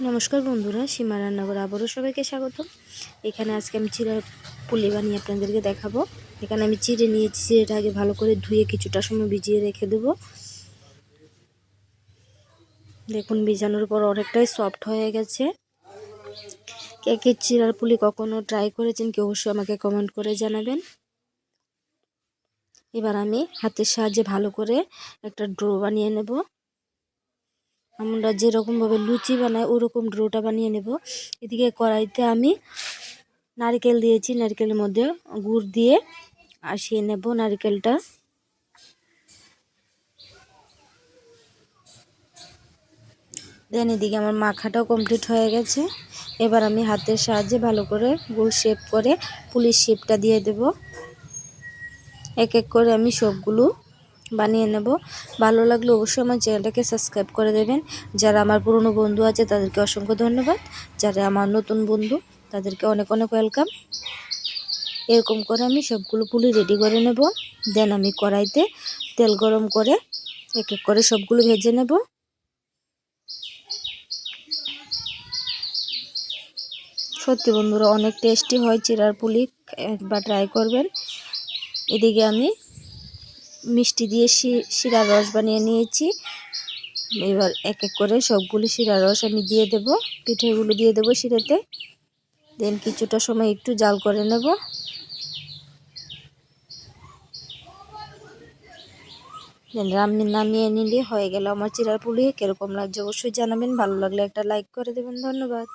নমস্কার বন্ধুরা, সীমা রান্নাঘরে আবারও সবাইকে স্বাগত। এখানে আজকে আমি চিড়া পুলি বানিয়ে আপনাদেরকে দেখাবো। এখানে আমি চিড়ে নিয়েছি, চিড়েটা আগে ভালো করে ধুয়ে কিছুটা সময় ভিজিয়ে রেখে দেবো। দেখুন, ভিজানোর পর অনেকটাই সফট হয়ে গেছে। কে কে চিড়ার পুলি কখনো ট্রাই করেছেন কেউ অবশ্যই আমাকে কমেন্ট করে জানাবেন। এবার আমি হাতের সাহায্যে ভালো করে একটা ডো বানিয়ে নেব। আমরা যেরকমভাবে লুচি বানাই ওরকম ডোটা বানিয়ে নেব। এদিকে কড়াইতে আমি নারকেল দিয়েছি, নারকেলের মধ্যে গুড় দিয়ে আসিয়ে নেব নারকেলটা। দেন এদিকে আমার মাখাটাও কমপ্লিট হয়ে গেছে। এবার আমি হাতের সাহায্যে ভালো করে গোল শেপ করে পুলির শেপটা দিয়ে দেব। এক এক করে আমি সবগুলো বানিয়ে নেব। ভালো লাগলে অবশ্যই আমার চ্যানেলটাকে সাবস্ক্রাইব করে দেবেন। যারা আমার পুরনো বন্ধু আছে তাদেরকে অসংখ্য ধন্যবাদ, যারা আমার নতুন বন্ধু তাদেরকে অনেক অনেক ওয়েলকাম। এরকম করে আমি সবগুলো পুলি রেডি করে নেব। দেন আমি কড়াইতে তেল গরম করে এক এক করে সবগুলো ভেজে নেব। সত্যি বন্ধুরা, অনেক টেস্টি হয় চিড়ার পুলি, একবার ট্রাই করবেন। এদিকে আমি মিষ্টি দিয়ে শিরার রস বানিয়ে নিয়েছি। এবার এক এক করে সবগুলো শিরার রস আমি দিয়ে দেব, পিঠেগুলো দিয়ে দেব শিরাতে। দেন কিছুটা সময় একটু জাল করে নেব। নামিয়ে নিলে হয়ে গেল আমার চিড়ার পুলি। কীরকম লাগছে অবশ্যই জানাবেন, ভালো লাগলে একটা লাইক করে দেবেন। ধন্যবাদ।